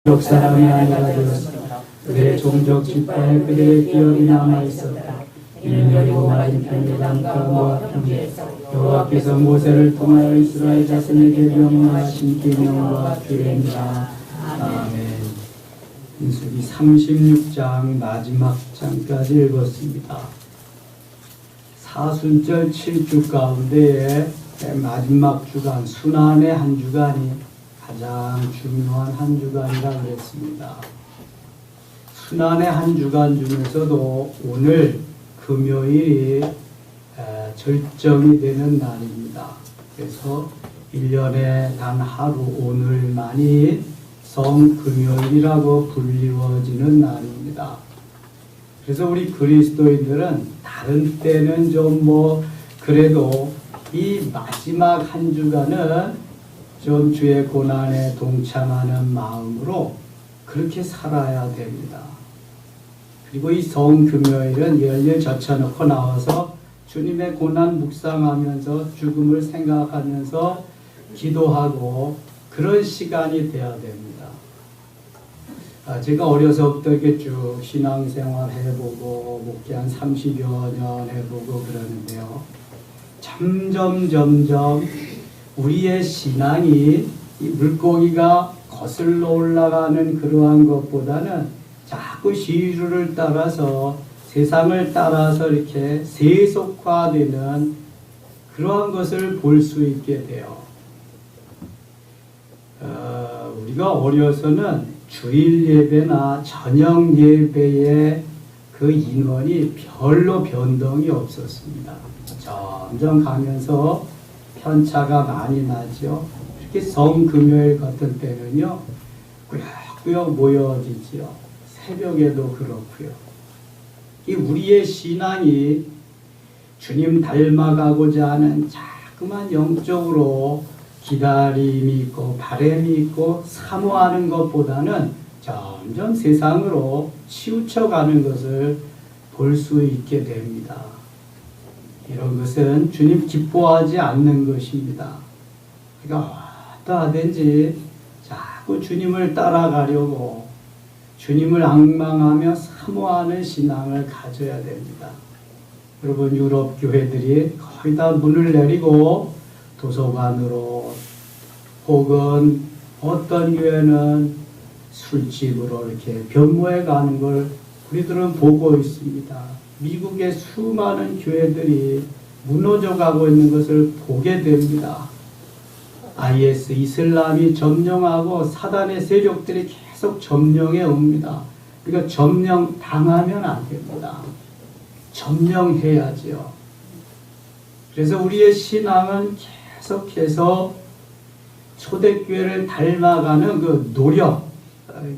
역사람이 아니라 되었습니다. 그들의 종족 지파에 그들의 기업이 남아있었다. 이는 여리고 맞은편 땅과 모압 평지에서 여호와께서 모세를 통하여 이스라엘 자손에게 명령하신 계명과 규례니라. 아멘. 민수기 36장 마지막 장까지 읽었습니다. 사순절 7주 가운데에 마지막 주간, 순환의 한 주간이 가장 중요한 한 주간이라고 그랬습니다. 순환의 한 주간 중에서도 오늘 금요일이 절정이 되는 날입니다. 그래서 1년에 단 하루 오늘만이 성금요일이라고 불리워지는 날입니다. 그래서 우리 그리스도인들은 다른 때는 좀 그래도 이 마지막 한 주간은 좀 주의 고난에 동참하는 마음으로 그렇게 살아야 됩니다. 그리고 이 성금요일은 열일 젖혀놓고 나와서 주님의 고난 묵상하면서 죽음을 생각하면서 기도하고 그런 시간이 되어야 됩니다. 제가 어려서부터 이렇게 쭉 신앙생활 해보고 목회 한 30여 년 해보고 그러는데요. 점점 우리의 신앙이 이 물고기가 거슬러 올라가는 그러한 것보다는 자꾸 시류를 따라서 세상을 따라서 이렇게 세속화되는 그러한 것을 볼 수 있게 돼요. 우리가 어려서는 주일 예배나 저녁 예배의 그 인원이 별로 변동이 없었습니다. 점점 가면서 편차가 많이 나죠. 특히 성금요일 같은 때는요, 꾸역꾸역 모여지죠. 새벽에도 그렇고요. 이 우리의 신앙이 주님 닮아가고자 하는 자꾸만 영적으로 기다림이 있고 바람이 있고 사모하는 것보다는 점점 세상으로 치우쳐가는 것을 볼 수 있게 됩니다. 이런 것은 주님 기뻐하지 않는 것입니다. 그러니까 어떠하든지 자꾸 주님을 따라가려고 주님을 앙망하며 사모하는 신앙을 가져야 됩니다. 여러분, 유럽 교회들이 거의 다 문을 내리고 도서관으로 혹은 어떤 교회는 술집으로 이렇게 변모해 가는 걸 우리들은 보고 있습니다. 미국의 수많은 교회들이 무너져 가고 있는 것을 보게 됩니다. IS, 이슬람이 점령하고 사단의 세력들이 계속 점령해 옵니다. 그러니까 점령 당하면 안 됩니다. 점령해야죠. 그래서 우리의 신앙은 계속해서 초대교회를 닮아가는 그 노력,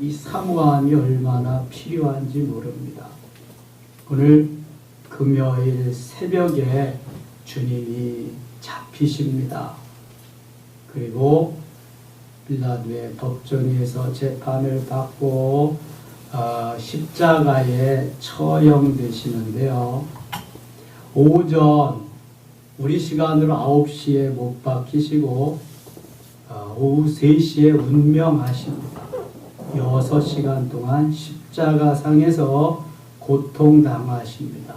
이 사모함이 얼마나 필요한지 모릅니다. 오늘 금요일 새벽에 주님이 잡히십니다. 그리고 빌라도의 법정에서 재판을 받고 십자가에 처형되시는데요. 오전 우리 시간으로 9시에 못 박히시고 오후 3시에 운명하십니다. 6시간 동안 십자가상에서 고통당하십니다.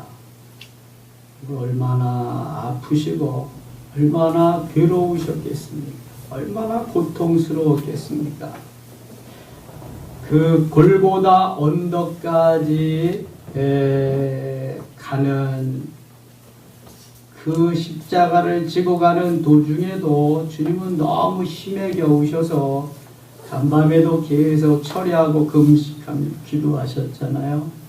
얼마나 아프시고 얼마나 괴로우셨겠습니까? 얼마나 고통스러웠겠습니까? 그 골고다 언덕까지 가는 그 십자가를 지고 가는 도중에도 주님은 너무 힘에 겨우셔서 간밤에도 계속 철야하고 금식하며 기도하셨잖아요.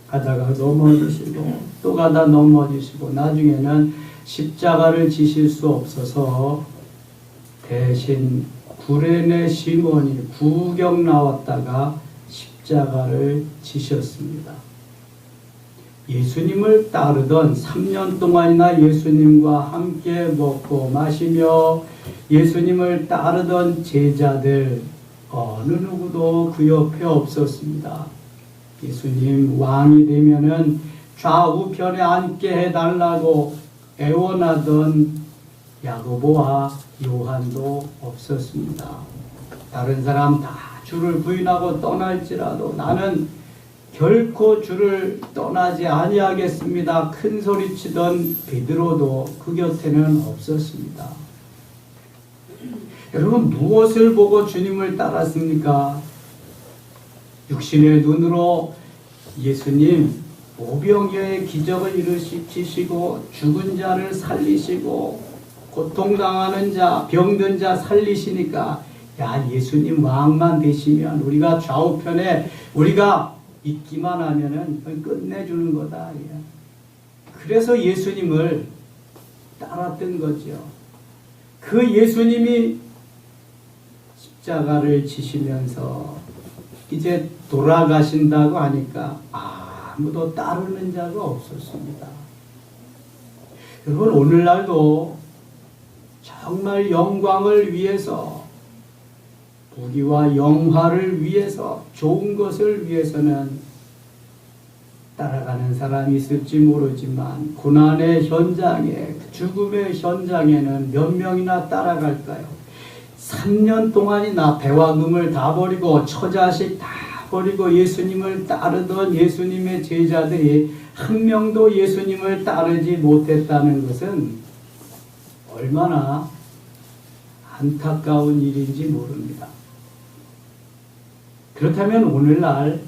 가다가 넘어지시고 또 가다 넘어지시고 나중에는 십자가를 지실 수 없어서 대신 구레네 시몬이 구경 나왔다가 십자가를 지셨습니다. 예수님을 따르던 3년 동안이나 예수님과 함께 먹고 마시며 예수님을 따르던 제자들 어느 누구도 그 옆에 없었습니다. 예수님 왕이 되면은 좌우편에 앉게 해달라고 애원하던 야고보와 요한도 없었습니다. 다른 사람 다 주를 부인하고 떠날지라도 나는 결코 주를 떠나지 아니하겠습니다. 큰 소리치던 베드로도 그 곁에는 없었습니다. 여러분, 무엇을 보고 주님을 따랐습니까? 육신의 눈으로 예수님 오병이어의 기적을 일으키시고 죽은 자를 살리시고 고통당하는 자, 병든 자 살리시니까 야, 예수님 왕만 되시면 우리가 좌우편에 우리가 있기만 하면은 끝내주는 거다. 그래서 예수님을 따랐던 거죠. 그 예수님이 십자가를 지시면서 이제 돌아가신다고 하니까 아무도 따르는 자가 없었습니다. 여러분, 오늘날도 정말 영광을 위해서, 부귀와 영화를 위해서, 좋은 것을 위해서는 따라가는 사람이 있을지 모르지만 고난의 현장에, 죽음의 현장에는 몇 명이나 따라갈까요? 3년 동안이나 배와 금을 다 버리고 처자식 다 버리고 예수님을 따르던 예수님의 제자들이 한 명도 예수님을 따르지 못했다는 것은 얼마나 안타까운 일인지 모릅니다. 그렇다면 오늘날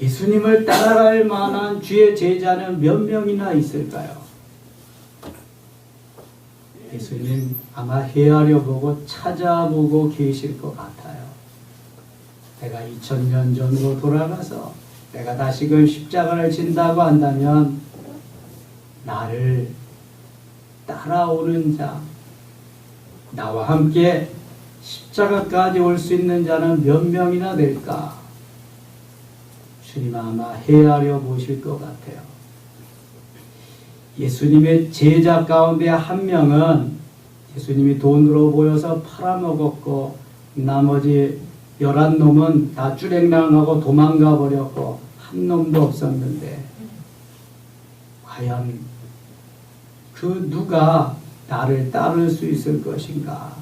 예수님을 따라갈 만한 주의 제자는 몇 명이나 있을까요? 예수님 아마 헤아려 보고 찾아보고 계실 것 같아요. 내가 2000년 전으로 돌아가서 내가 다시금 십자가를 진다고 한다면 나를 따라오는 자, 나와 함께 십자가까지 올 수 있는 자는 몇 명이나 될까? 주님 아마 헤아려 보실 것 같아요. 예수님의 제자 가운데 한 명은 예수님이 돈으로 보여서 팔아먹었고 나머지 11놈은 다 주랭랑하고 도망가 버렸고 한 놈도 없었는데 과연 그 누가 나를 따를 수 있을 것인가?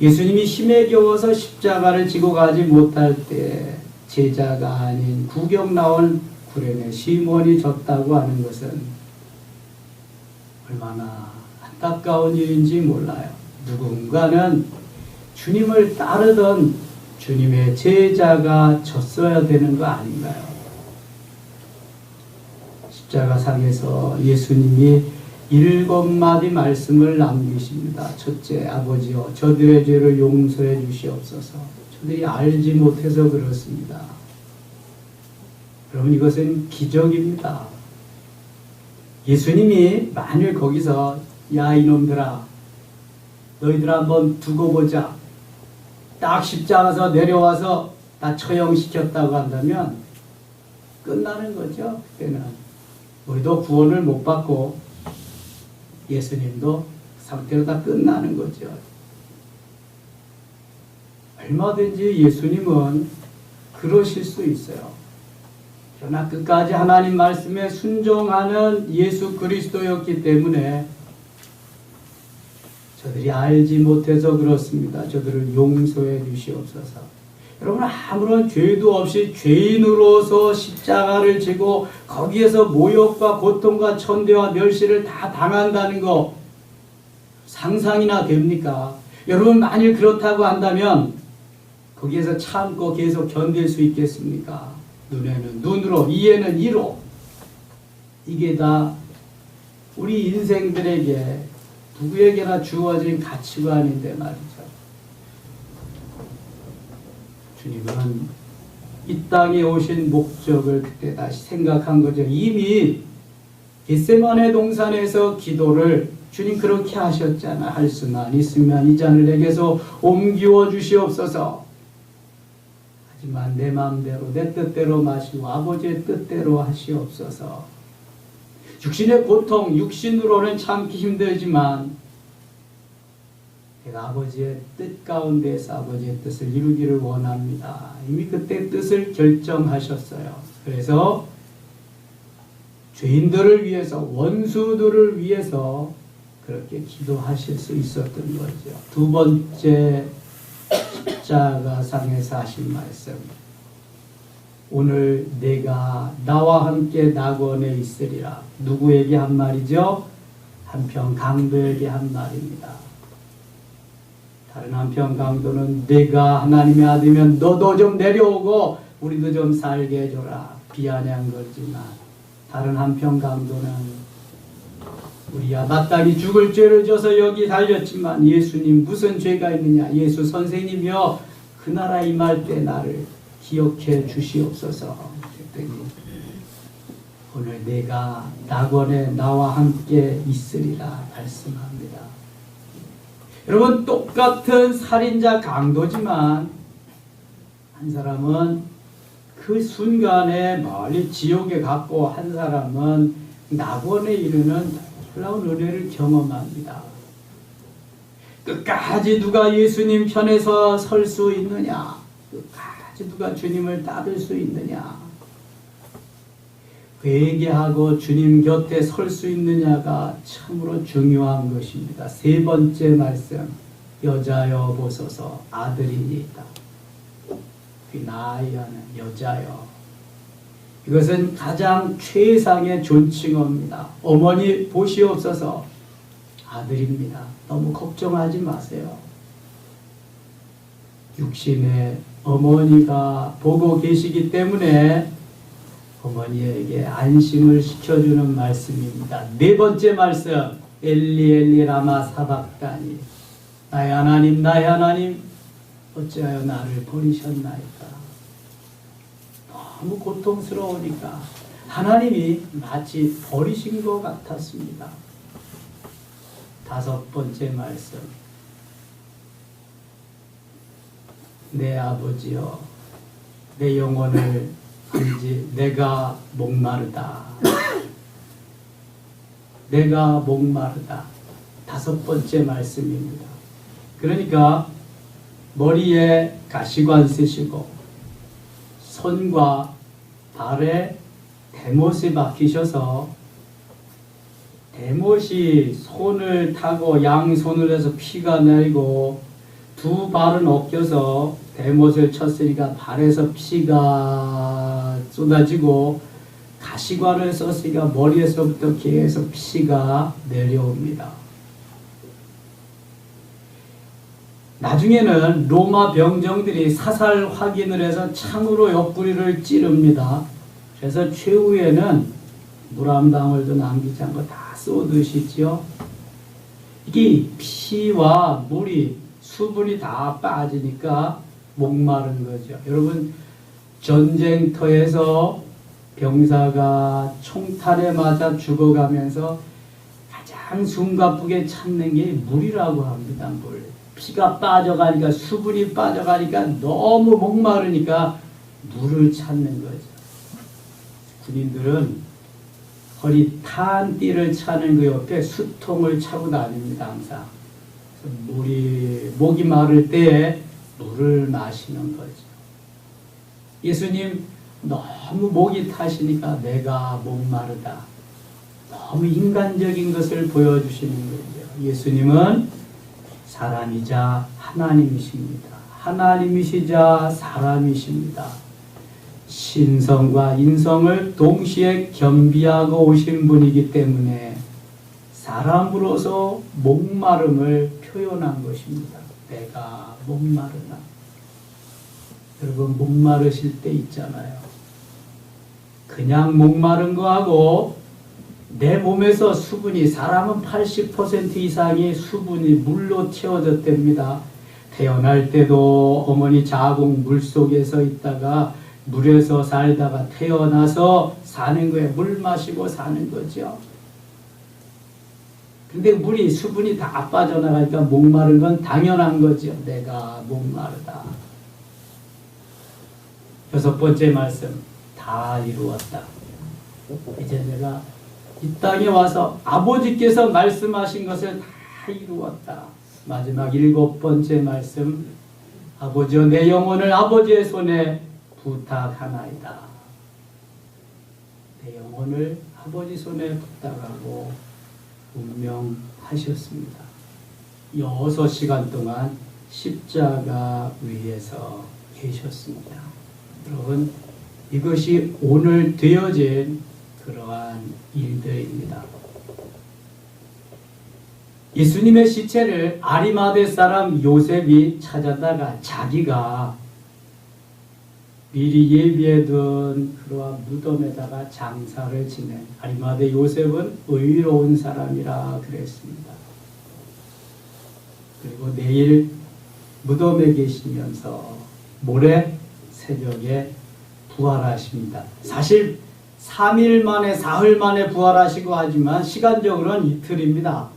예수님이 힘에 겨워서 십자가를 지고 가지 못할 때 제자가 아닌 구경 나온 구레네 시몬이 졌다고 하는 것은 얼마나 안타까운 일인지 몰라요. 누군가는 주님을 따르던 주님의 제자가 졌어야 되는 거 아닌가요? 십자가상에서 예수님이 7마디 말씀을 남기십니다. 첫째, 아버지여 저들의 죄를 용서해 주시옵소서. 저들이 알지 못해서 그렇습니다. 여러분, 이것은 기적입니다. 예수님이 만일 거기서 야 이놈들아 너희들 한번 두고 보자, 딱 십자가에서 내려와서 다 처형시켰다고 한다면 끝나는 거죠. 그때는 우리도 구원을 못 받고 예수님도 상태로 다 끝나는 거죠. 얼마든지 예수님은 그러실 수 있어요. 그러나 끝까지 하나님 말씀에 순종하는 예수 그리스도였기 때문에 저들이 알지 못해서 그렇습니다. 저들을 용서해 주시옵소서. 여러분, 아무런 죄도 없이 죄인으로서 십자가를 지고 거기에서 모욕과 고통과 천대와 멸시를 다 당한다는 거 상상이나 됩니까? 여러분, 만일 그렇다고 한다면 거기에서 참고 계속 견딜 수 있겠습니까? 눈에는 눈으로, 이에는 이로. 이게 다 우리 인생들에게 누구에게나 주어진 가치관인데 말이죠. 주님은 이 땅에 오신 목적을 그때 다시 생각한 거죠. 이미 겟세마네 동산에서 기도를 주님 그렇게 하셨잖아. 할 수만 있으면 이 잔을 내게서 옮기워 주시옵소서. 하지만 내 마음대로 내 뜻대로 마시고 아버지의 뜻대로 하시옵소서. 육신의 고통, 육신으로는 참기 힘들지만 내가 아버지의 뜻 가운데서 아버지의 뜻을 이루기를 원합니다. 이미 그때 뜻을 결정하셨어요. 그래서 죄인들을 위해서, 원수들을 위해서 그렇게 기도하실 수 있었던 거죠. 두 번째 십자가상에서 하신 말씀. 오늘 내가 나와 함께 낙원에 있으리라. 누구에게 한 말이죠? 한편 강도에게 한 말입니다. 다른 한편 강도는 내가 하나님의 아들이면 너도 좀 내려오고 우리도 좀 살게 해줘라. 비아냥 걸지만 다른 한편 강도는 우리야 마땅히 죽을 죄를 져서 여기 달렸지만 예수님 무슨 죄가 있느냐. 예수 선생님이여 그 나라 임할 때 나를 기억해 주시옵소서. 그랬더니 오늘 내가 낙원에 나와 함께 있으리라 말씀합니다. 여러분 똑같은 살인자 강도지만 한 사람은 그 순간에 멀리 지옥에 갔고 한 사람은 낙원에 이르는 놀라운 은혜를 경험합니다. 끝까지 누가 예수님 편에서 설 수 있느냐? 끝까지 누가 주님을 따를 수 있느냐? 회개하고 주님 곁에 설 수 있느냐가 참으로 중요한 것입니다. 세 번째 말씀, 여자여 보소서 아들이니이다. 나아야는 여자여. 이것은 가장 최상의 존칭어입니다. 어머니 보시옵소서 아들입니다. 너무 걱정하지 마세요. 육신의 어머니가 보고 계시기 때문에 어머니에게 안심을 시켜주는 말씀입니다. 네 번째 말씀, 엘리 엘리 라마 사박다니. 나의 하나님 나의 하나님 어찌하여 나를 버리셨나이까. 너무 고통스러우니까 하나님이 마치 버리신 것 같았습니다. 다섯 번째 말씀, 내 아버지여 내 영혼을 안지 내가 목마르다. 내가 목마르다. 다섯 번째 말씀입니다. 그러니까 머리에 가시관 쓰시고 손과 발에 대못이 박히셔서 대못이 손을 타고 양손을 해서 피가 내리고 두 발은 엉켜서 대못을 쳤으니까 발에서 피가 쏟아지고 가시관을 썼으니까 머리에서부터 계속 피가 내려옵니다. 나중에는 로마 병정들이 사살 확인을 해서 창으로 옆구리를 찌릅니다. 그래서 최후에는 물 한 방울도 남기지 않고 다 쏟으시죠. 이게 피와 물이 수분이 다 빠지니까 목마른 거죠. 여러분 전쟁터에서 병사가 총탄에 맞아 죽어가면서 가장 숨가쁘게 찾는 게 물이라고 합니다. 물. 피가 빠져가니까 수분이 빠져가니까 너무 목마르니까 물을 찾는 거죠. 군인들은 허리 탄 띠를 차는 그 옆에 수통을 차고 다닙니다. 항상. 목이 마를 때에 물을 마시는 거죠. 예수님 너무 목이 타시니까 내가 목마르다. 너무 인간적인 것을 보여주시는 거죠. 예수님은 사람이자 하나님이십니다. 하나님이시자 사람이십니다. 신성과 인성을 동시에 겸비하고 오신 분이기 때문에 사람으로서 목마름을 표현한 것입니다. 내가 목마르다. 여러분 목마르실 때 있잖아요. 그냥 목마른 거하고 내 몸에서 수분이, 사람은 80% 이상이 수분이 물로 채워졌답니다. 태어날 때도 어머니 자궁 물속에서 있다가 물에서 살다가 태어나서 사는 거예요. 물 마시고 사는 거죠. 근데 물이, 수분이 다 빠져나가니까 목마른 건 당연한 거죠. 내가 목마르다. 여섯 번째 말씀, 다 이루었다. 이제 내가 이 땅에 와서 아버지께서 말씀하신 것을 다 이루었다. 마지막 일곱 번째 말씀, 아버지여 내 영혼을 아버지의 손에 부탁하나이다. 내 영혼을 아버지 손에 부탁하고 운명하셨습니다. 6시간 동안 십자가 위에서 계셨습니다. 여러분, 이것이 오늘 되어진 그러한 일들입니다. 예수님의 시체를 아리마대 사람 요셉이 찾아다가 자기가 미리 예비해둔 그러한 무덤에다가 장사를 지낸 아리마대 요셉은 의로운 사람이라 그랬습니다. 그리고 내일 무덤에 계시면서 모레 새벽에 부활하십니다. 사실 3일 만에 사흘 만에 부활하시고 하지만 시간적으로는 이틀입니다.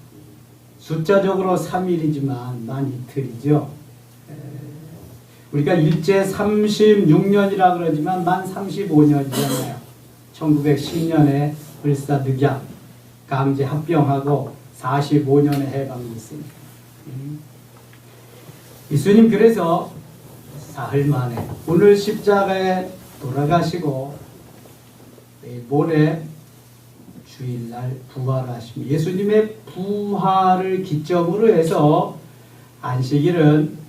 숫자적으로 3일이지만 만 이틀이죠. 우리가 일제 36년이라 그러지만 만 35년이잖아요. 1910년에 을사늑약 강제 합병하고 45년에 해방됐습니다. 예수님 그래서 사흘 만에 오늘 십자가에 돌아가시고 내일 모레 주일날 부활하십니다. 예수님의 부활을 기점으로 해서 안식일은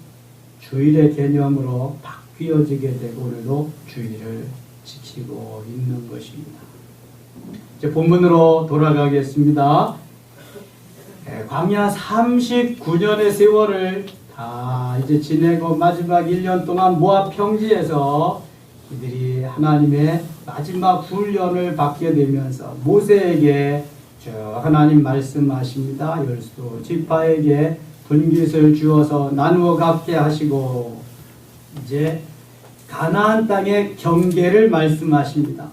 주일의 개념으로 바뀌어지게 되고 오늘도 주일을 지키고 있는 것입니다. 이제 본문으로 돌아가겠습니다. 광야 39년의 세월을 다 이제 지내고 마지막 1년 동안 모압 평지에서 이들이 하나님의 마지막 훈련을 받게 되면서 모세에게 하나님 말씀하십니다. 열두 지파에게 분깃을 주어서 나누어 갖게 하시고 이제 가나안 땅의 경계를 말씀하십니다.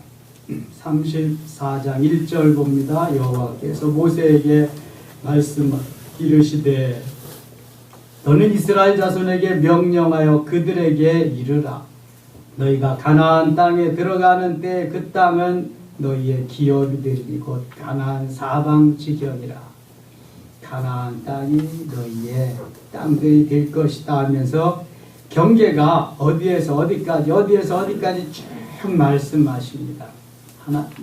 34장 1절 봅니다. 여호와께서 모세에게 이르시되 너는 이스라엘 자손에게 명령하여 그들에게 이르라. 너희가 가나안 땅에 들어가는 때 그 땅은 너희의 기업이 되리니 곧 가나안 사방 지경이라. 가나안 땅이 너희의 땅들이 될 것이다 하면서 경계가 어디에서 어디까지 쭉 말씀하십니다.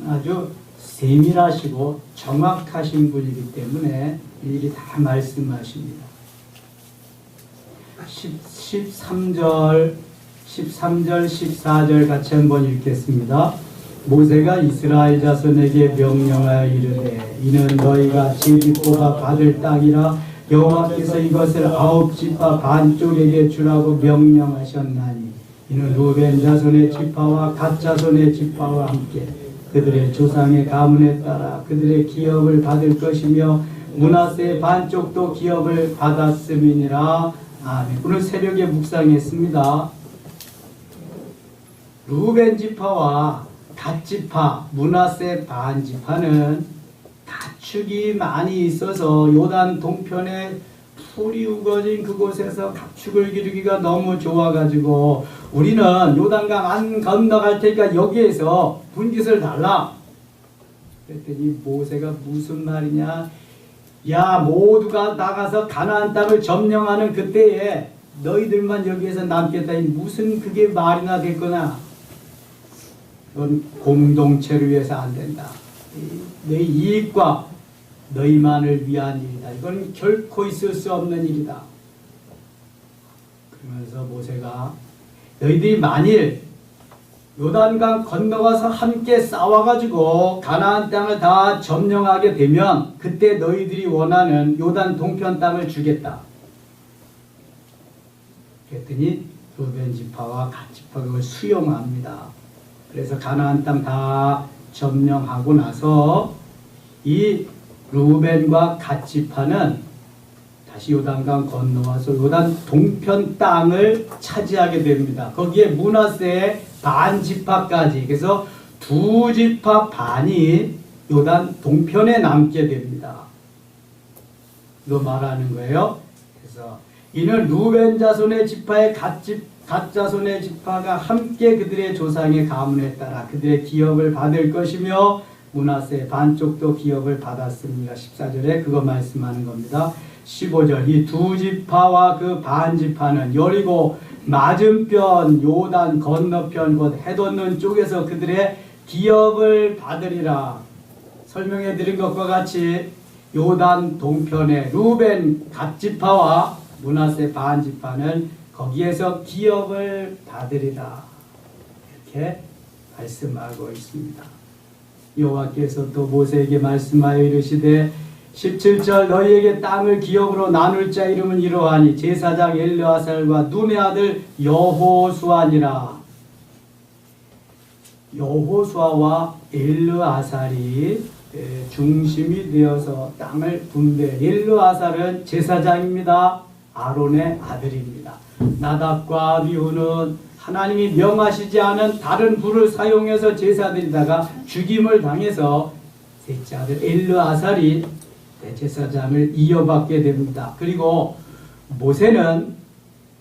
아주 세밀하시고 정확하신 분이기 때문에 일일이 다 말씀하십니다. 13절, 14절 같이 한번 읽겠습니다. 모세가 이스라엘 자손에게 명령하여 이르되 이는 너희가 제비뽑아 받을 땅이라 여호와께서 이것을 9지파 반쪽에게 주라고 명령하셨나니 이는 루벤 자손의 지파와 갓 자손의 지파와 함께 그들의 조상의 가문에 따라 그들의 기업을 받을 것이며 므낫세 반쪽도 기업을 받았음이니라. 아멘. 오늘 새벽에 묵상했습니다. 루벤 지파와 갓 지파, 므낫세 반 지파는 가축이 많이 있어서 요단 동편에 풀이 우거진 그곳에서 가축을 기르기가 너무 좋아가지고 우리는 요단강 안 건너갈 테니까 여기에서 분깃을 달라. 그랬더니 모세가 무슨 말이냐? 야, 모두가 나가서 가나안 땅을 점령하는 그때에 너희들만 여기에서 남겠다. 무슨 그게 말이나 될 거나. 그건 공동체를 위해서 안 된다. 너희 이익과 너희만을 위한 일이다. 이건 결코 있을 수 없는 일이다. 그러면서 모세가 너희들이 만일 요단강 건너가서 함께 싸워가지고 가나안 땅을 다 점령하게 되면 그때 너희들이 원하는 요단 동편 땅을 주겠다. 그랬더니 루벤 지파와 갓 지파가 그걸 수용합니다. 그래서 가나안 땅 다 점령하고 나서 이 루벤과 갓 지파는 다시 요단강 건너와서 요단 동편 땅을 차지하게 됩니다. 거기에 므낫세의 반 지파까지, 그래서 두 지파 반이 요단 동편에 남게 됩니다. 이거 말하는 거예요. 그래서 이는 루벤 자손의 지파의 갓 자손의 지파가 함께 그들의 조상의 가문에 따라 그들의 기업을 받을 것이며 므낫세 반쪽도 기업을 받았습니다. 14절에 그거 말씀하는 겁니다. 15절 이 두 지파와 그 반 지파는 여리고 맞은편 요단 건너편 곧 해돋는 쪽에서 그들의 기업을 받으리라. 설명해 드린 것과 같이 요단 동편에 루벤 갓 지파와 므낫세 반 지파는 거기에서 기업을 받으리라. 이렇게 말씀하고 있습니다. 여호와께서 또 모세에게 말씀하여 이르시되 17절 너희에게 땅을 기업으로 나눌 자 이름은 이러하니 제사장 엘르아살과 눈의 아들 여호수아니라. 여호수아와 엘르아살이 중심이 되어서 땅을 분배. 엘르아살은 제사장입니다. 아론의 아들입니다. 나답과 아비후는 하나님이 명하시지 않은 다른 불을 사용해서 제사드리다가 죽임을 당해서 셋째 아들 엘르아살이 대제사장을 이어받게 됩니다. 그리고 모세는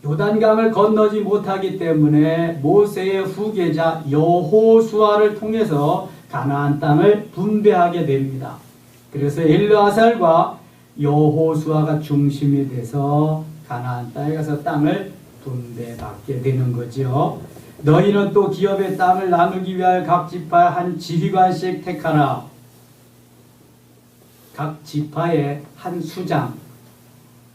요단강을 건너지 못하기 때문에 모세의 후계자 여호수아를 통해서 가나안 땅을 분배하게 됩니다. 그래서 엘르아살과 여호수아가 중심이 돼서 가나안 땅에 가서 땅을 분배받게 되는 거죠. 너희는 또 기업의 땅을 나누기 위하여 각 지파에 한 지휘관씩 택하라. 각 지파에 한 수장,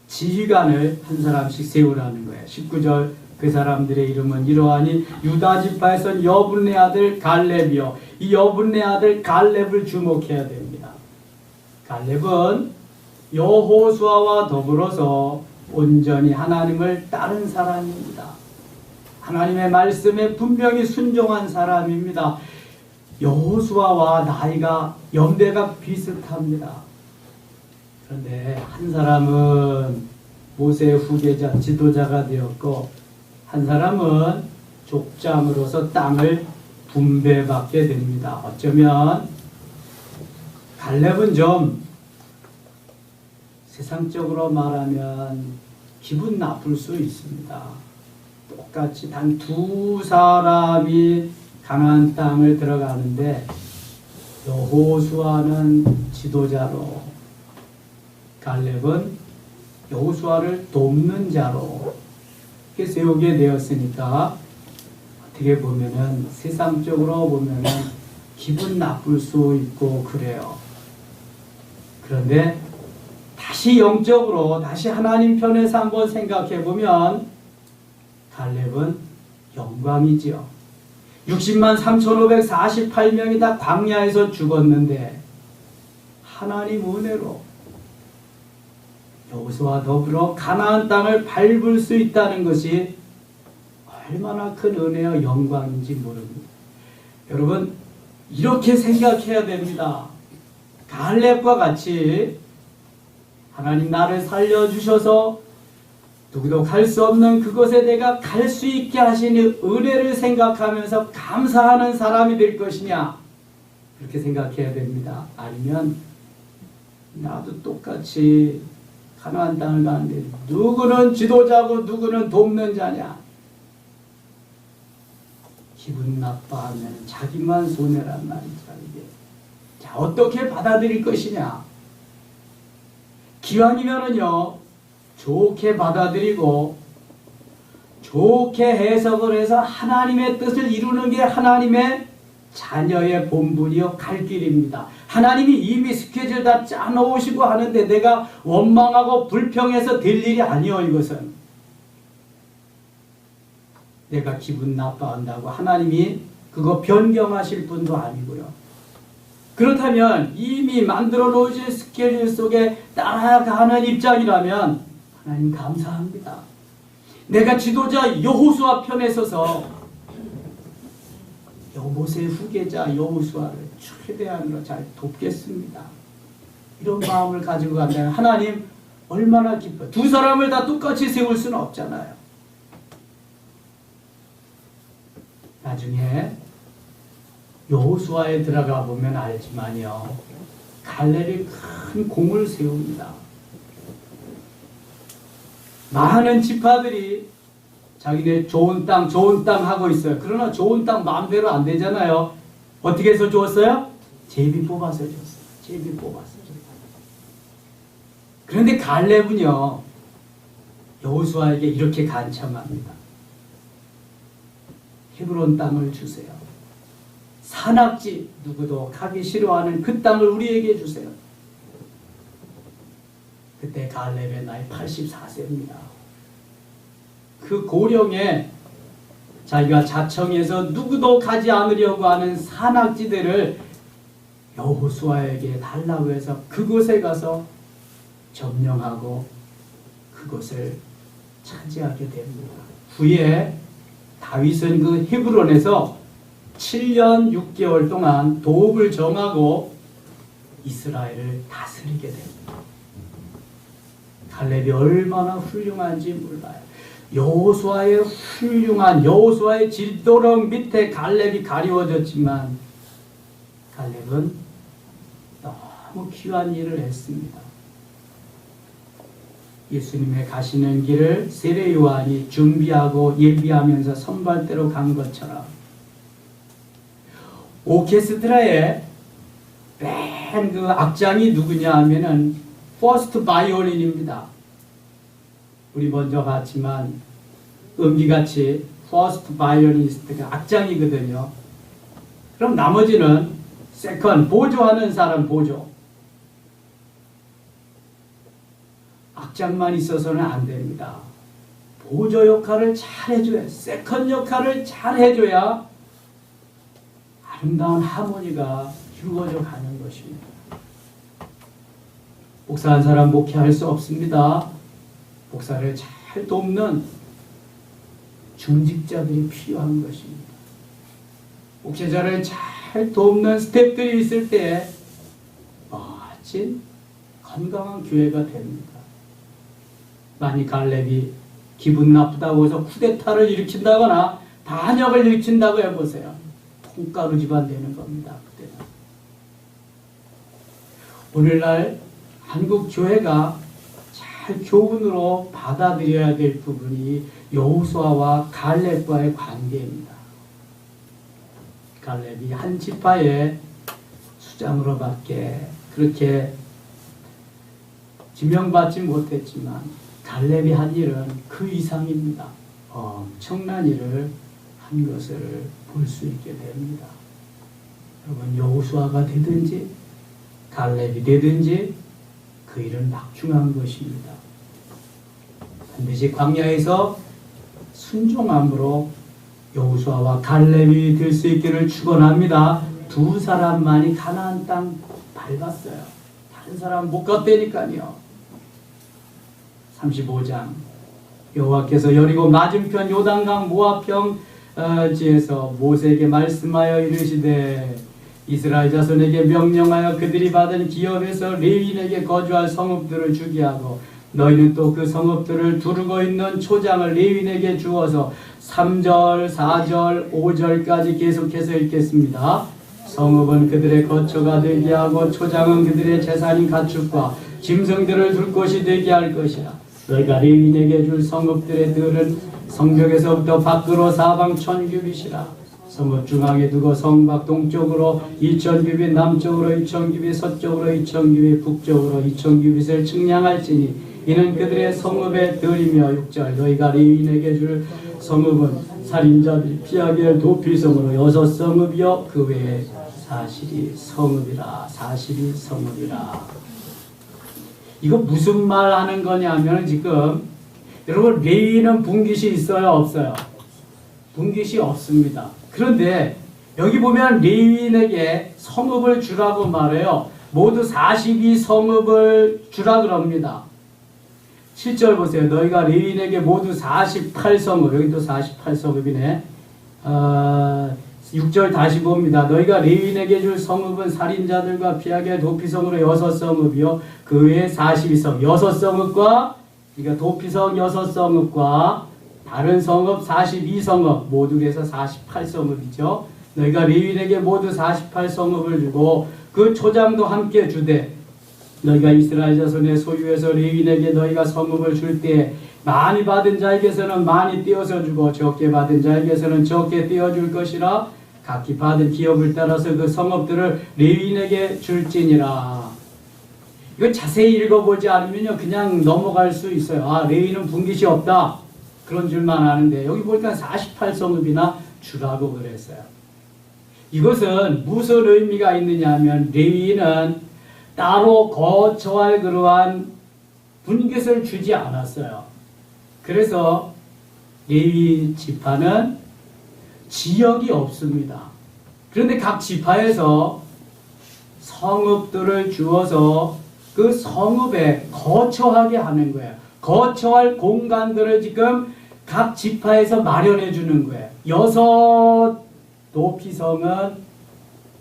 지휘관을 한 사람씩 세우라는 거예요. 19절 그 사람들의 이름은 이러하니 유다 지파에선 여분네 아들 갈렙이요. 이 여분네 아들 갈렙을 주목해야 됩니다. 갈렙은 여호수아와 더불어서 온전히 하나님을 따른 사람입니다. 하나님의 말씀에 분명히 순종한 사람입니다. 여호수아와 나이가 연배가 비슷합니다. 그런데 한 사람은 모세의 후계자 지도자가 되었고 한 사람은 족장으로서 땅을 분배받게 됩니다. 어쩌면 갈렙은 좀 세상적으로 말하면 기분 나쁠 수 있습니다. 똑같이 단 두 사람이 가나안 땅을 들어가는데 여호수아는 지도자로 갈렙은 여호수아를 돕는 자로 이렇게 세우게 되었으니까 어떻게 보면은 세상적으로 보면은 기분 나쁠 수 있고 그래요. 그런데 다시 영적으로 다시 하나님 편에서 한번 생각해 보면 갈렙은 영광이지요. 60만 3,548명이 다 광야에서 죽었는데 하나님 은혜로 여호수아와 더불어 가나안 땅을 밟을 수 있다는 것이 얼마나 큰 은혜와 영광인지 모릅니다. 여러분 이렇게 생각해야 됩니다. 갈렙과 같이 하나님 나를 살려주셔서 누구도 갈 수 없는 그곳에 내가 갈 수 있게 하시는 은혜를 생각하면서 감사하는 사람이 될 것이냐 그렇게 생각해야 됩니다. 아니면 나도 똑같이 가나안 땅을 가는데 누구는 지도자고 누구는 돕는 자냐 기분 나빠하면 자기만 손해란 말이죠. 이게. 자 어떻게 받아들일 것이냐 기왕이면은요 좋게 받아들이고 좋게 해석을 해서 하나님의 뜻을 이루는 게 하나님의 자녀의 본분이요 갈 길입니다. 하나님이 이미 스케줄 다 짜놓으시고 하는데 내가 원망하고 불평해서 될 일이 아니요. 이것은 내가 기분 나빠한다고 하나님이 그거 변경하실 분도 아니고요. 그렇다면 이미 만들어 놓으신 스케줄 속에 따라가는 입장이라면 하나님 감사합니다. 내가 지도자 여호수아 편에 서서 모세의 후계자 여호수아를 최대한으로 잘 돕겠습니다. 이런 마음을 가지고 간다면 하나님 얼마나 기뻐요. 두 사람을 다 똑같이 세울 수는 없잖아요. 나중에 여호수아에 들어가 보면 알지만요. 갈렙이 큰 공을 세웁니다. 많은 지파들이 자기네 좋은 땅 하고 있어요. 그러나 좋은 땅 마음대로 안 되잖아요. 어떻게 해서 주었어요? 제비 뽑아서 줬어요. 제비 뽑아서 줬어요. 그런데 갈렙은요. 여호수아에게 이렇게 간청합니다. 헤브론 땅을 주세요. 산악지 누구도 가기 싫어하는 그 땅을 우리에게 주세요. 그때 갈렙의 나이 84세입니다. 그 고령에 자기가 자청해서 누구도 가지 않으려고 하는 산악지대를 여호수아에게 달라고 해서 그곳에 가서 점령하고 그곳을 차지하게 됩니다. 후에 다윗은 그 헤브론에서 7년 6개월 동안 도읍을 정하고 이스라엘을 다스리게 됩니다. 갈렙이 얼마나 훌륭한지 몰라요. 여호수아의 질도령 밑에 갈렙이 가리워졌지만 갈렙은 너무 귀한 일을 했습니다. 예수님의 가시는 길을 세례 요한이 준비하고 예비하면서 선발대로 간 것처럼 오케스트라의 맨 그 악장이 누구냐 하면은 퍼스트 바이올린입니다. 우리 먼저 봤지만 음기같이 퍼스트 바이올리니스트가 악장이거든요. 그럼 나머지는 세컨, 보조하는 사람 보조. 악장만 있어서는 안 됩니다. 보조 역할을 잘 해줘야, 세컨 역할을 잘 해줘야 아름다운 하모니가 이루어져 가는 것입니다. 목사한 사람 목회할 수 없습니다. 목사를 잘 돕는 중직자들이 필요한 것입니다. 목회자를 잘 돕는 스태프들이 있을 때 멋진 건강한 교회가 됩니다. 만약 갈렙이 기분 나쁘다고 해서 쿠데타를 일으킨다거나 반역을 일으킨다고 해보세요. 콩가루 집안 되는 겁니다. 그때는. 오늘날 한국 교회가 잘 교훈으로 받아들여야 될 부분이 여호수아와 갈렙과의 관계입니다. 갈렙이 한 지파의 수장으로밖에 그렇게 지명받지 못했지만 갈렙이 한 일은 그 이상입니다. 엄청난 일을 한 것을 볼 수 있게 됩니다. 여러분, 여호수아가 되든지 갈렙이 되든지 그 일은 막중한 것입니다. 반드시 광야에서 순종함으로 여호수아와 갈렙이 될 수 있기를 축원합니다. 두 사람만이 가나안 땅 밟았어요. 다른 사람 못 갔다니까요. 35장 여호와께서 여리고 맞은편 요단강 모압평 지에서 모세에게 말씀하여 이르시되 이스라엘 자손에게 명령하여 그들이 받은 기업에서 레위인에게 거주할 성읍들을 주게 하고 너희는 또 그 성읍들을 두르고 있는 초장을 레위인에게 주어서 3절, 4절, 5절까지 계속해서 읽겠습니다. 성읍은 그들의 거처가 되게 하고 초장은 그들의 재산인 가축과 짐승들을 둘 곳이 되게 할 것이라. 너희가 레위인에게 줄 성읍들의 들은 성벽에서부터 밖으로 사방 1000규빗이라. 성읍 중앙에 두고 성밖 동쪽으로 2000규빗, 남쪽으로 2000규빗, 서쪽으로 2000규빗, 북쪽으로 2000규빗을 측량할지니 이는 그들의 성읍의 들이며 6절 너희가 레위인에게 줄 성읍은 살인자들이 피하게 할 도피성으로 6성읍이요 그 외에 40이 성읍이라. 40이 성읍이라. 이거 무슨 말 하는 거냐면 지금 여러분 레위인은 분깃이 있어요 없어요? 분깃이 없습니다. 그런데 여기 보면 레위인에게 성읍을 주라고 말해요. 모두 42성읍을 주라 그럽니다. 7절 보세요. 너희가 레위인에게 모두 48성읍, 여기 또 48성읍이네. 6절 다시 봅니다. 너희가 레위인에게 줄 성읍은 살인자들과 피하게 도피성으로 6성읍이요 그 외에 42성, 6성읍과 그러니까 도피성 6성읍과 다른 성읍 42성읍 모두 해서 48성읍이죠. 너희가 레위인에게 모두 48성읍을 주고 그 초장도 함께 주되 너희가 이스라엘 자손의 소유에서 레위인에게 너희가 성읍을 줄 때 많이 받은 자에게서는 많이 떼어서 주고 적게 받은 자에게서는 적게 떼어줄 것이라. 각기 받은 기업을 따라서 그 성읍들을 레위인에게 줄지니라. 이거 자세히 읽어보지 않으면요 그냥 넘어갈 수 있어요. 아, 레위인은 분깃이 없다 그런 줄만 아는데 여기 보니까 48성읍이나 주라고 그랬어요. 이것은 무슨 의미가 있느냐 하면 레위인은 따로 거처할 그러한 분깃을 주지 않았어요. 그래서 레위 지파는 지역이 없습니다. 그런데 각 지파에서 성읍들을 주어서 그 성읍에 거처하게 하는 거예요. 거처할 공간들을 지금 각 지파에서 마련해 주는 거예요. 6 도피성은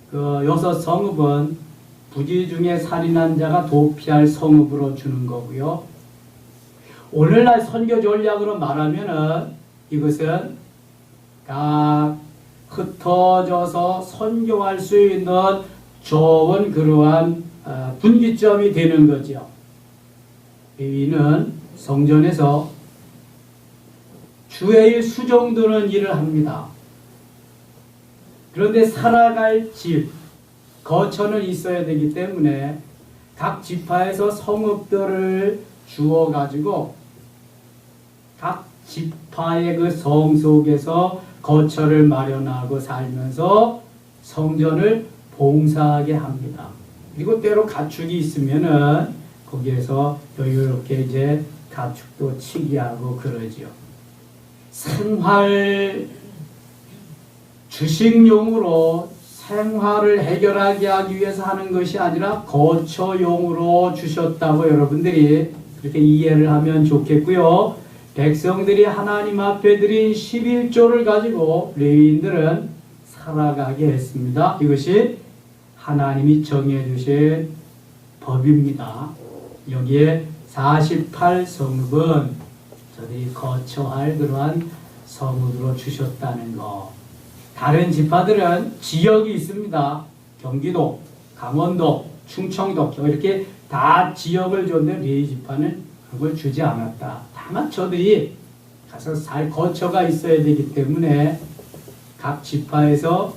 그 6 성읍은 부지 중에 살인한 자가 도피할 성읍으로 주는 거고요. 오늘날 선교 전략으로 말하면은 이것은 각 흩어져서 선교할 수 있는 좋은 그러한 분기점이 되는 거죠. 레위는 성전에서 주의 수종드는 일을 합니다. 그런데 살아갈 집, 거처는 있어야 되기 때문에 각 지파에서 성읍들을 주어 가지고 각 지파의 그 성 속에서 거처를 마련하고 살면서 성전을 봉사하게 합니다. 그리고 때로 가축이 있으면은 거기에서 여유롭게 이제 가축도 치기하고 그러지요. 생활 주식용으로 생활을 해결하게 하기 위해서 하는 것이 아니라 거처용으로 주셨다고 여러분들이 그렇게 이해를 하면 좋겠고요. 백성들이 하나님 앞에 드린 11조를 가지고 레위인들은 살아가게 했습니다. 이것이 하나님이 정해주신 법입니다. 여기에 48성읍은 저들이 거처할 그러한 성읍으로 주셨다는 것. 다른 지파들은 지역이 있습니다. 경기도, 강원도, 충청도 이렇게 다 지역을 줬는데 레위 지파는 그걸 주지 않았다. 다만 저들이 가서 살 거처가 있어야 되기 때문에 각 지파에서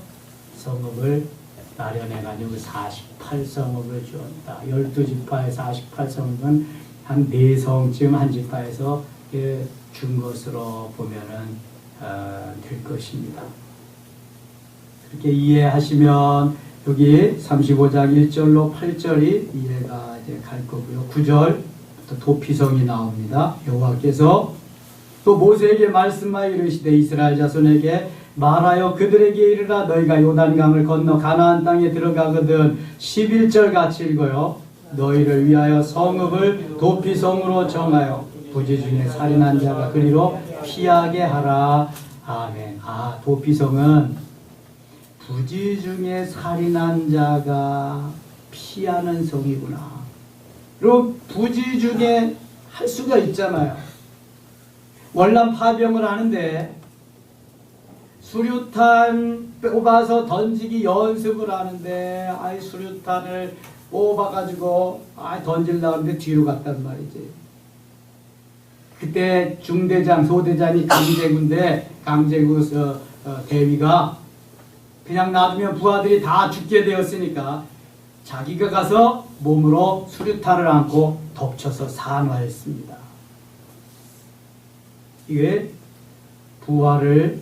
성읍을 마련해가지고 48성읍을 주었다. 12지파의 48성읍은 한 4성쯤 한 지파에서 준 것으로 보면은 될 것입니다. 그렇게 이해하시면 여기 35장 1절로 8절이 이해가 이제 갈 거고요. 9절부터 도피성이 나옵니다. 여호와께서 또 모세에게 말씀하여 이르시되 이스라엘 자손에게 말하여 그들에게 이르라 너희가 요단강을 건너 가나안 땅에 들어가거든 11절 같이 읽어요. 너희를 위하여 성읍을 도피성으로 정하여 부지 중에 살인한 자가 그리로 피하게 하라. 아멘. 도피성은 부지 중에 살인한 자가 피하는 성이구나. 그리고 부지 중에 할 수가 있잖아요. 월남 파병을 하는데 수류탄 뽑아서 던지기 연습을 하는데 수류탄을 뽑아가지고 던지려고 하는데 뒤로 갔단 말이지. 그때 중대장, 소대장이 강제구인데 강제구 대위가 그냥 놔두면 부하들이 다 죽게 되었으니까 자기가 가서 몸으로 수류탄을 안고 덮쳐서 산화했습니다. 이게 부하를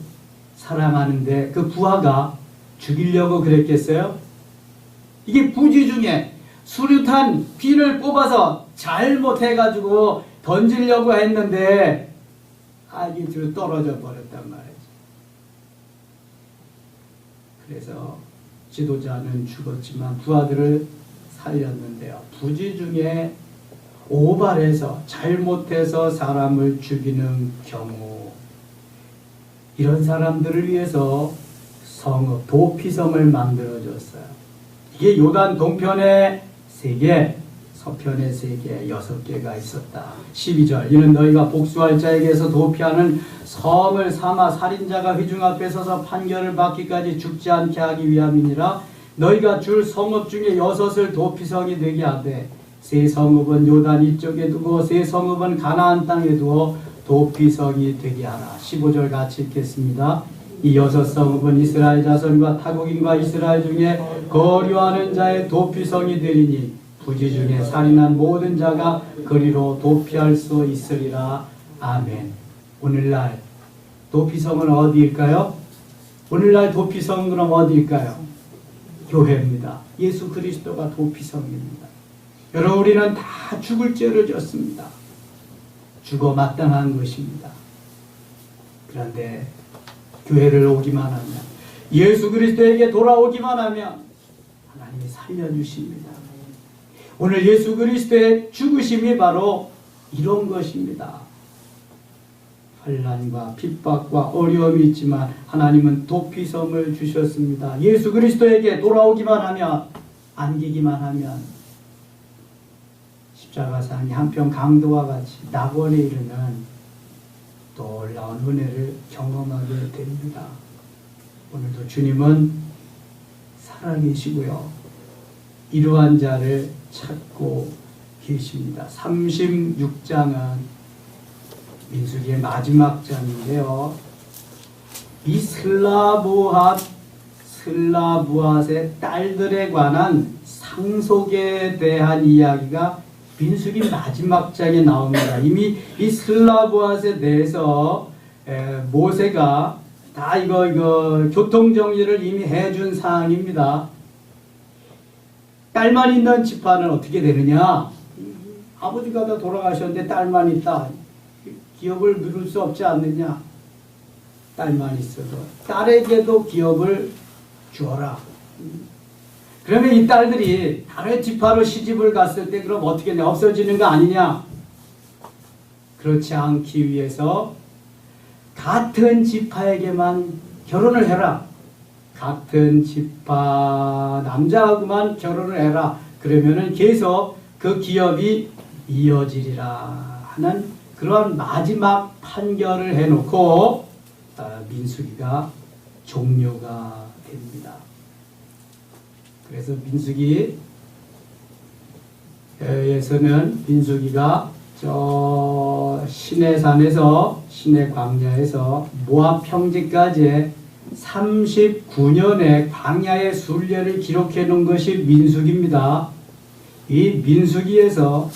사랑하는데 그 부하가 죽이려고 그랬겠어요? 이게 부지 중에 수류탄 핀을 뽑아서 잘못해가지고 던지려고 했는데 이게 뒤로 떨어져 버렸단 말이지. 그래서 지도자는 죽었지만 부하들을 살렸는데요. 부지 중에 오발해서 잘못해서 사람을 죽이는 경우 이런 사람들을 위해서 성읍, 도피성을 만들어줬어요. 이게 요단 동편에 3개, 서편에 3개, 6개가 있었다. 12절 이는 너희가 복수할 자에게서 도피하는 성을 삼아 살인자가 회중 앞에 서서 판결을 받기까지 죽지 않게 하기 위함이니라. 너희가 줄 성읍 중에 6을 도피성이 되게 하되 3 성읍은 요단 이쪽에 두고 3 성읍은 가나안 땅에 두어 도피성이 되게 하라. 15절 같이 읽겠습니다. 이 6 성읍은 이스라엘 자손과 타국인과 이스라엘 중에 거류하는 자의 도피성이 되리니 부지 중에 살인한 모든 자가 그리로 도피할 수 있으리라. 아멘. 오늘날 도피성은 어디일까요? 오늘날 도피성은 그럼 어디일까요? 교회입니다. 예수 그리스도가 도피성입니다. 여러분 우리는 다 죽을 죄를 졌습니다. 죽어 마땅한 것입니다. 그런데 교회를 오기만 하면, 예수 그리스도에게 돌아오기만 하면 하나님이 살려주십니다. 오늘 예수 그리스도의 죽으심이 바로 이런 것입니다. 환난과 핍박과 어려움이 있지만 하나님은 도피성을 주셨습니다. 예수 그리스도에게 돌아오기만 하면, 안기기만 하면 십자가상이 한편 강도와 같이 낙원에 이르는 놀라운 은혜를 경험하게 됩니다. 오늘도 주님은 살아계시고요, 이러한 자를 찾고 계십니다. 36장은 민수기의 마지막 장인데요, 이 슬라부앗의 딸들에 관한 상속에 대한 이야기가 민수기 마지막 장에 나옵니다. 이미 이 슬라부앗에 대해서 모세가 다 이거 교통정리를 이미 해준 사항입니다. 딸만 있는 지파는 어떻게 되느냐? 아버지가 다 돌아가셨는데 딸만 있다. 기업을 미룰 수 없지 않느냐? 딸만 있어도 딸에게도 기업을 주어라. 그러면 이 딸들이 다른 지파로 시집을 갔을 때 그럼 어떻게 되냐? 없어지는 거 아니냐? 그렇지 않기 위해서 같은 지파에게만 결혼을 해라. 같은 지파 남자하고만 결혼을 해라. 그러면은 계속 그 기업이 이어지리라 하는 그런 마지막 판결을 해놓고 민수기가 종료가 됩니다. 그래서 민수기에서는 민수기가 저 시내산에서, 시내 광야에서 모압 평지까지 39년의 광야의 순례를 기록해 놓은 것이 민수기입니다. 이 민수기에서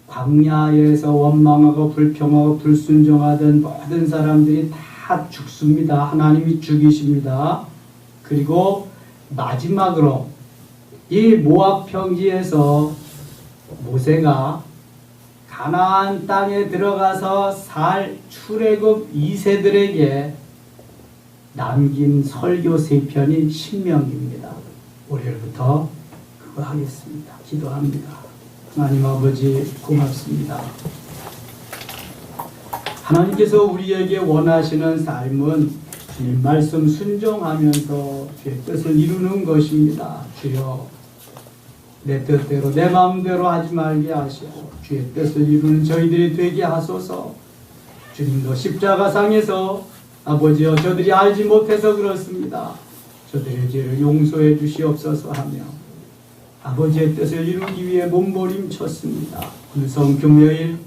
광야에서 원망하고 불평하고 불순종하던 모든 사람들이 다 죽습니다. 하나님이 죽이십니다. 그리고 마지막으로 이 모압 평지에서 모세가 가나안 땅에 들어가서 살 출애굽 2세들에게 남긴 설교 3편이 신명기입니다. 월요일부터 그거 하겠습니다. 기도합니다. 하나님 아버지 고맙습니다. 하나님께서 우리에게 원하시는 삶은 주님 말씀 순종하면서 주의 뜻을 이루는 것입니다. 주여, 내 뜻대로 내 마음대로 하지 말게 하시고 주의 뜻을 이루는 저희들이 되게 하소서. 주님도 십자가상에서 아버지여, 저들이 알지 못해서 그렇습니다. 저들의 죄를 용서해 주시옵소서 하며 아버지의 뜻을 이루기 위해 몸부림쳤습니다. 오늘 성금요일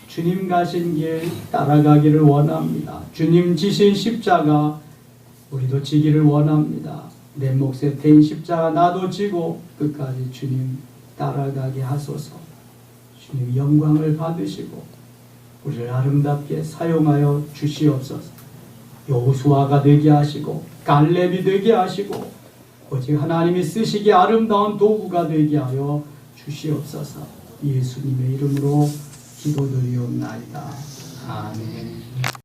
주님 가신 길 따라가기를 원합니다. 주님 지신 십자가 우리도 지기를 원합니다. 내 몫에 대인 십자가 나도 지고 끝까지 주님 따라가게 하소서. 주님 영광을 받으시고 우리를 아름답게 사용하여 주시옵소서. 여호수아가 되게 하시고 갈렙이 되게 하시고 오직 하나님이 쓰시기에 아름다운 도구가 되게 하여 주시옵소서. 예수님의 이름으로 기도드리옵나이다. 아멘.